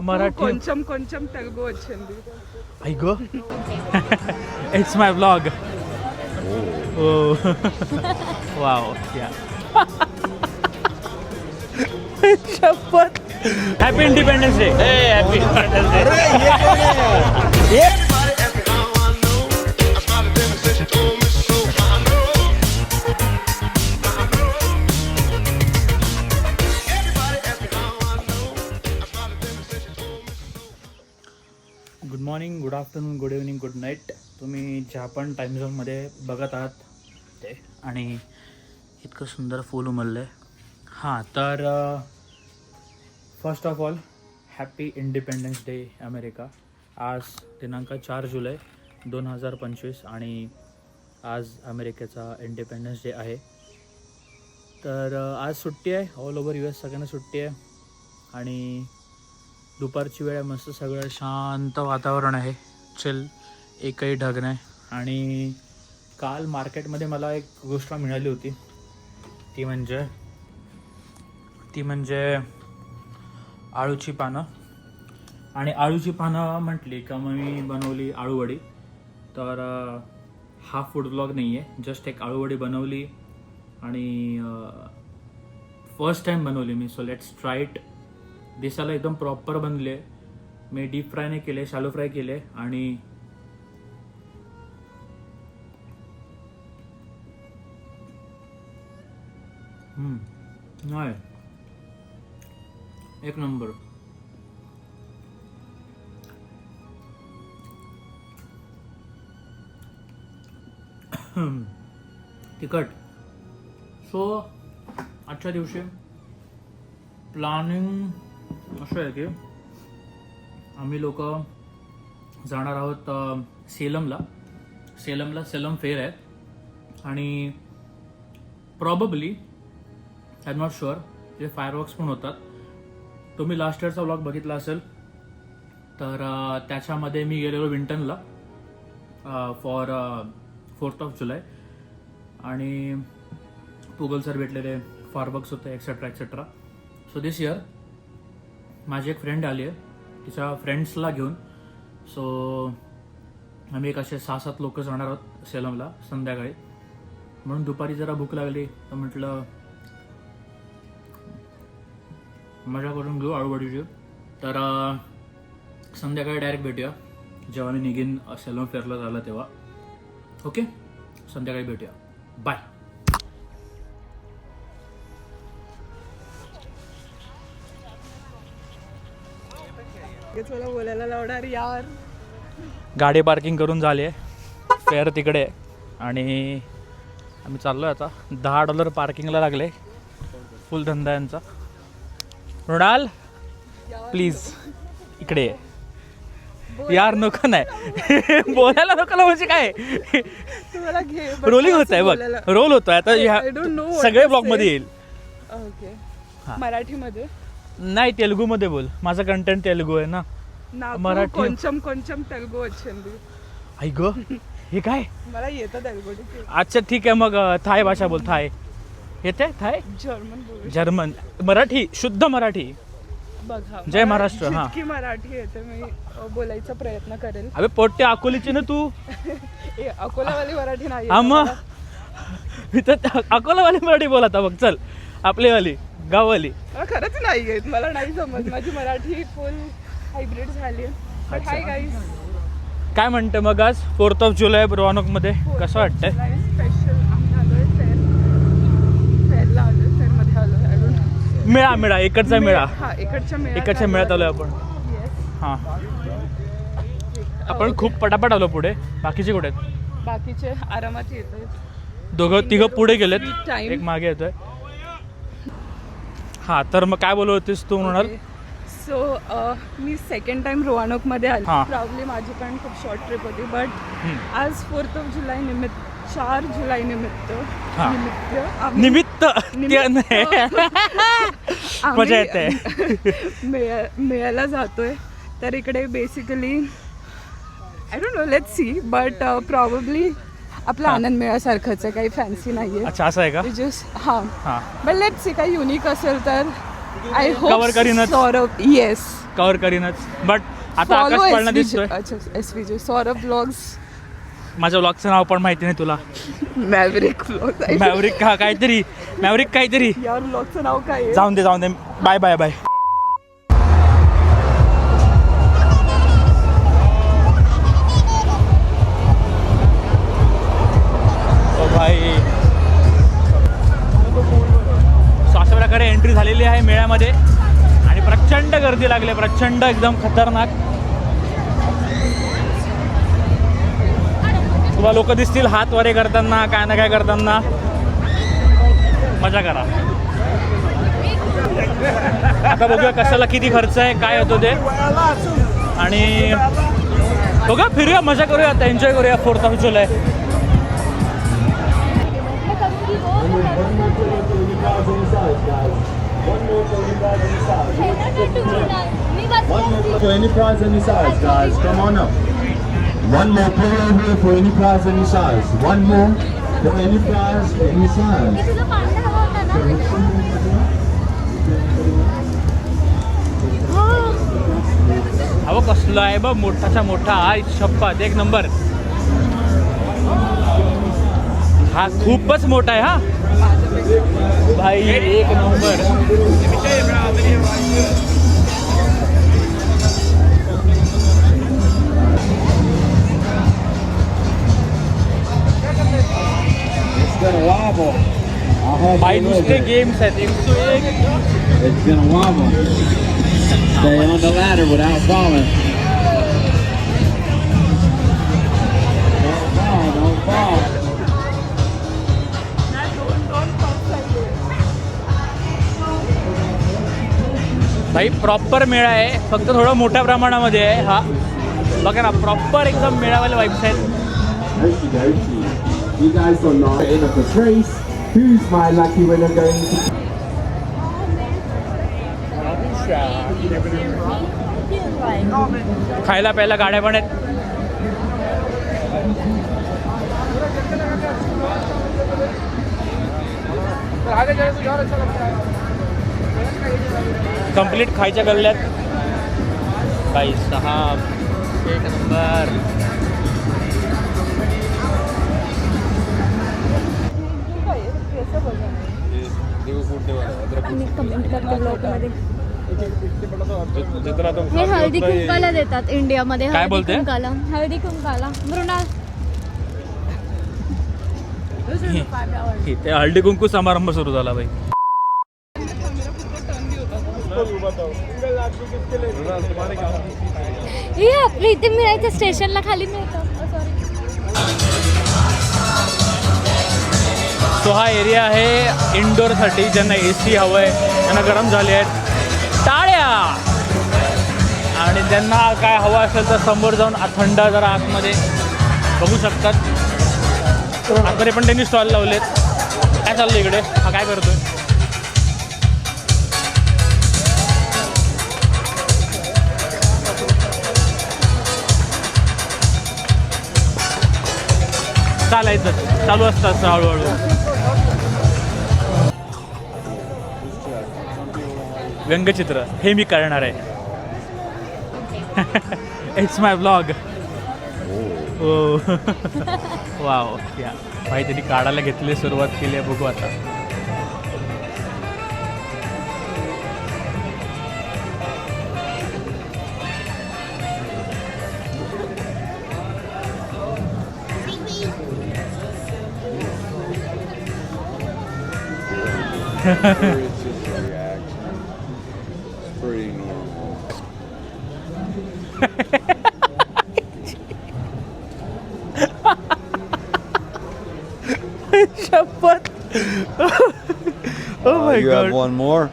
మరాఠీ కొంచెం కొంచెం తెలుగు వచ్చింది. అయ్యో it's my vlog. Oh wow యా शपथ. Happy independence day. Happy independence day. Good morning, good afternoon, good evening, good night. तुम्ही ज्या पण टाईम झोनमध्ये बघत आहात ते, आणि इतकं सुंदर फूल उमललं आहे. हां, तर first of all happy independence day America. आज दिनांक 4 जुलै 2025 आणि आज अमेरिकेचा इंडिपेंडन्स डे आहे. तर आज सुट्टी आहे, ऑल ओव्हर US सगळ्यांना सुट्टी आहे आणि दुपारची वेळ मस्त सगळं शांत वातावरण आहे, चिल, एकही ढग नाही. आणि काल मार्केटमध्ये मला एक गोष्ट मिळाली होती, ती म्हणजे आळूची पानं. आणि आळूची पानं म्हटली का मग मी बनवली आळूवडी. तर हा फूड ब्लॉग नाही आहे, जस्ट एक आळूवडी बनवली आणि फर्स्ट टाईम बनवली मी. So let's try it. दिसायला एकदम प्रॉपर बनले. मी डीप फ्राय नाही केले, शॅलो फ्राय केले. आणि नाही, एक नंबर. तिखट. सो आजच्या दिवशी प्लॅनिंग असं आहे की आम्ही लोक जाणार आहोत सेलमला. सेलम फेअर आहे आणि probably I am not sure ते फायरवर्क्स पण होतात. तुम्ही लास्ट इयरचा व्लॉग बघितला असेल तर त्याच्यामध्ये मी गेलेलो विंटनला फॉर 4th ऑफ जुलै आणि पुगल सर भेटलेले, फायरवर्क्स होते, etcetera etcetera. So this year माझी एक फ्रेंड आली आहे, तिच्या फ्रेंड्सला घेऊन. सो आम्ही एक असे 6-7 लोक जाणार आहोत सेलमला संध्याकाळी. म्हणून दुपारी जरा भूक लागली तर म्हटलं मजा करून घेऊ आळूवडीची. तर संध्याकाळी डायरेक्ट भेटूया जेव्हा मी निघीन सेलम फेअरला झालं तेव्हा. ओके, संध्याकाळी भेटूया. बाय. मला बोलायला लावणार यार. गाडी पार्किंग करून झाली आहे, फेअर तिकडे आहे आणि आम्ही चाललो आहे आता. $10 पार्किंगला लागले. फुल धंदा यांचा. मृणाल प्लीज इकडे ये. यार नको नाही बोलायला नको ना, म्हणजे काय रोलिंग होत आहे बघ, रोल होतोय आता. सगळे ब्लॉग मध्ये येईल. ओके, मराठीमध्ये नाही, तेलुगूमध्ये बोल. माझा कंटेंट तेलुगू आहे ना. मराठी కొంచెం కొంచెం తెలుగు వచ్చింది. ऐक हे काय, मला येतं तेलुगू. अच्छा ठीक आहे, मग थाय भाषा बोल. थाय येते? थाय, जर्मन, मराठी, शुद्ध मराठी. बघा, जय महाराष्ट्र. हा, की मराठी येते, मी बोलायचा प्रयत्न करेल. अबे पोट्टे अकोलीची ना तू. अकोलावाली मराठी नाही. मग अकोलावाली मराठी बोल आता बघ. चल, आपलीवाली गाववाली. खरंच नाही येत, मला नाही समज. माझी मराठी फुल हायब्रिड झाली. हाय गाईज, काय म्हणते मग आज 4th ऑफ जुलै रोहनक मध्ये कसं वाटतंय? स्पेशल आम्ही आलोय फेअरला आलोय, फेअरमध्ये आलोय. मेळा इकडचा मेळा. हा, इकडच्या मेळ्यात आलोय आपण. हा, आपण खूप पटापट आलो पुढे. बाकीचे कुठे आहेत? बाकीचे आरामात येत आहेत. तिघं पुढे गेलेत, एक मागे येतोय. हा, तर मग काय बोलत होतीस तू म्हणाल? सो मी सेकंड टाइम रोहनकमध्ये आली. प्रॉब्ली माझी पण खूप शॉर्ट ट्रिप होती, बट आज 4th ऑफ जुलै निमित्त, 4 जुलै निमित्त मजा येते. मेळ्याला जातोय. तर इकडे basically I don't know, let's see, but probably आपला आनंद मेळ्यासारखंच आहे, काही फॅन्सी नाहीये. अच्छा, असं आहे का? हां, बट लेट्स सी काही युनिक असेल तर आय होप कव्हर करीनच. सॉरव, येस. कव्हर करीनच. बट आता आकाश पडणं दिसतोय. अच्छा SVJ सौरभ ब्लॉग्स. माझ्या ब्लॉगचं नाव पण माहिती नाही तुला. मॅवरिक ब्लॉग्स. मॅवरिक काहीतरी मॅवरिक काहीतरी. यार ब्लॉगचं नाव काय आहे? जाऊन दे बाय बाय बाय. भाई अशा प्रकारे एंट्री झालेली आहे मेळ्यामध्ये आणि प्रचंड गर्दी लागली, प्रचंड एकदम खतरनाक. तुला लोक दिसतील हात वरे करताना, काय ना काय करताना. मजा करा. आता बघूया कशाला किती खर्च आहे, काय होतो ते, आणि बघा फिरूया, मजा करूया, आता एन्जॉय करूया. 4th of July. For any prize, any size, guys. Come on up. One more player here for any prize, any size. One more for any prize, any size. अहो कसला आहे बघ, मोठाचा मोठा. आई शप्पथ, एक नंबर. हा खूपच मोठा आहे. हा भाई एक नंबर. भाई नुसते गेम्स आहेत, 101. It's gonna wobble. Stay on the ladder without falling. Don't fall. भाई प्रॉपर मेळा आहे, फक्त थोडं मोठ्या प्रमाणामध्ये आहे. हा बघा ना, प्रॉपर एकदम मेळावाले वाईब्स आहेत. You guys don't know the end of the race. Who's my lucky winner going to? खायला प्यायला गाड्या पण आहेत. कंप्लीट खायच्या गल्ल्यात. बाई साहब एक नंबर. कमेंट करते ब्लॉगमध्ये. हे हळदी कुंकाला देतात इंडियामध्ये. काय बोलते? हळदी कुंकाला मृणाल. इथे हळदी कुंकू समारंभ सुरू झाला बाई. हे आपल्या इथे मिळायचं, स्टेशनला खाली मिळतं. सो हा एरिया आहे इंडोरसाठी, ज्यांना AC हवं आहे, त्यांना गरम झाले आहेत टाळ्या, आणि ज्यांना काय हवं असेल तर समोर जाऊन थंड जरा आतमध्ये बघू शकतात. आतमध्ये पण त्यांनी स्टॉल लावलेत. काय चाललं इकडे? हा काय करतोय? चालायचं, चालू असतं हळूहळू. व्यंगचित्र हे मी करणार आहे. It's my blog. हो वाव. या भाई त्यांनी काढायला घेतली, सुरुवात केली आहे. बघू आता. शपथ. Oh my you God. have one more?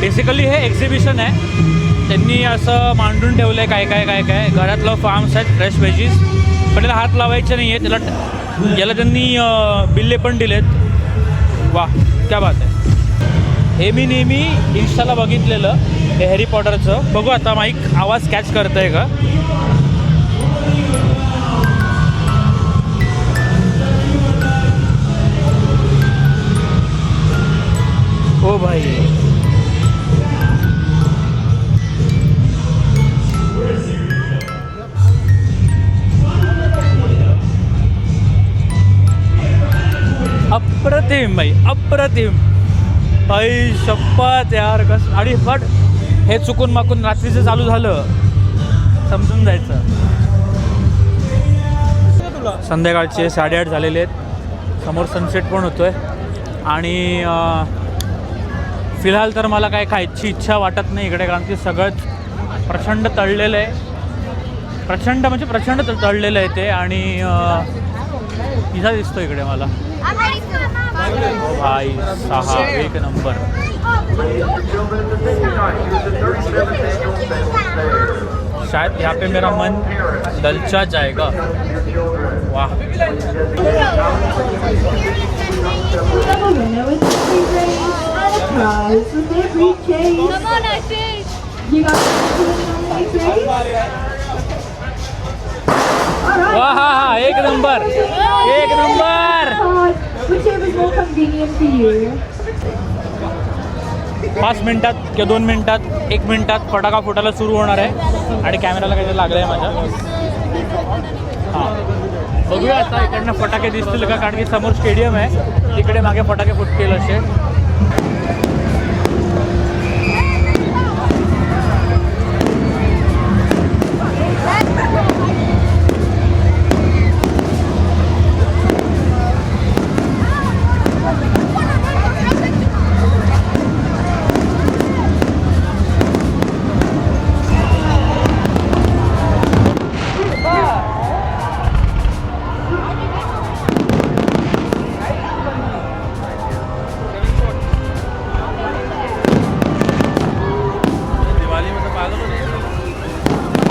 Basically हे एक्झिबिशन आहे. त्यांनी असं मांडून ठेवलं आहे काय काय काय काय. घरातलं फार्म्स आहेत, फ्रेश व्हेजीस, पण त्याला हात लावायचे नाही आहे. त्याला याला त्यांनी बिल्ले पण दिलेत. वा क्या बात आहे. हे मी नेहमी इन्स्टाला बघितलेलं हे हॅरी पॉटरचं. बघू आता माईक आवाज कॅच करतंय का. अप्रतिम भाई, अप्रतिम भाई, शपथ यार. आणि बट हे चुकून माकून रात्रीचं चालू झालं समजून जायचं. संध्याकाळचे 8:30 झालेले आहेत. समोर सनसेट पण होतोय. आणि फिलहाल तर मला काय खायची इच्छा वाटत नाही इकडे, कारण की सगळंच प्रचंड तळलेलं आहे. प्रचंड म्हणजे प्रचंड तळलेलं आहे ते. आणि पिझ्झा दिसतो इकडे मला. भाई 6 एक नंबर. शायद यहाँ पे मेरा मन दलचा जाएगा. वाह. वाह हा हा, एक नंबर, एक नंबर. 5 मिनिटात किंवा 2 मिनिटात 1 मिनिटात फटाका फुटायला सुरू होणार आहे. आणि कॅमेराला काहीतरी लागलं आहे माझ्या. हां, बघूया आता इकडनं फटाके दिसतील का, कारण की समोर स्टेडियम आहे, तिकडे मागे फटाके फुटतील असे.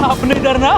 अपने इधर ना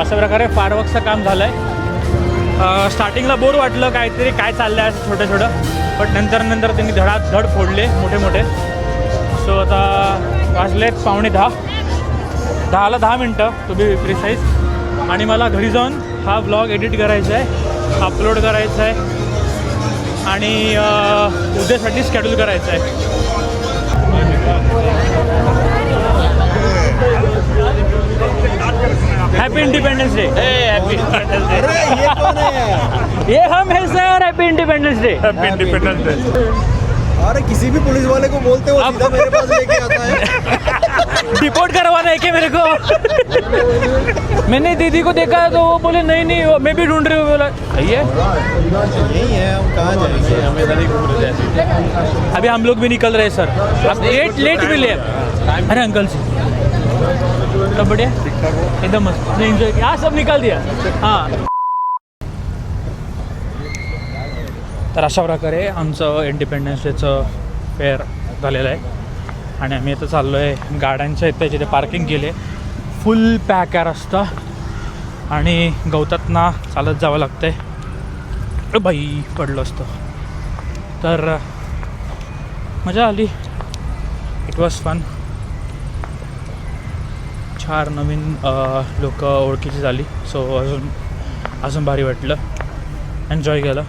अशा प्रकारे फायरवर्क्सचं काम झालं आहे. स्टार्टिंगला बोर वाटलं, काहीतरी काय चाललं आहे असं छोटं छोटं, बट नंतर त्यांनी धडाधड फोडले मोठे मोठे. सो आता वाजलेत 9:45, 10ला 10 मिनटं टू बी प्रिसाईज. आणि मला घरी जाऊन हा व्लॉग एडिट करायचा आहे, अपलोड करायचा आहे आणि उद्यासाठी शेड्यूल करायचं आहे. Happy independence day. Happy independence day. ये कौन है? ये हम है sir. Happy independence day. Happy independence day. अरे किसी भी पुलिस वाले को बोलते हो सीधा मेरे पास लेके आता है. डिपोर्ट करवाना है क्या मेरे को? मैंने दीदी को देखा तो वो बोले नहीं मैं भी ढूंढ रही हूँ. बोला सही है, यही है, हम कहाँ जाएंगे, हमें इधर ही घूम रहे हैं. अभी हम लोग भी निकल रहे हैं सर. अब लेट मिले. अरे अंकल जी सब बढ़िया, एकदम मस्त एंजॉय किया. सब निकाल दिया. हां, तर अशा प्रकारे आमचं इंडिपेंडन्स डेचं फेअर झालेलं आहे. आणि आम्ही आता चाललो आहे गाड्यांच्या इथे, जिथे पार्किंग केले फुल पॅक आहे रस्ता. आणि गवतातना चालत जावं लागतं आहे. बाई पडलं असतं. तर मजा आली. It was fun. 4 नवीन लोक ओळखीची झाली. सो अजून भारी वाटलं. एन्जॉय केलं.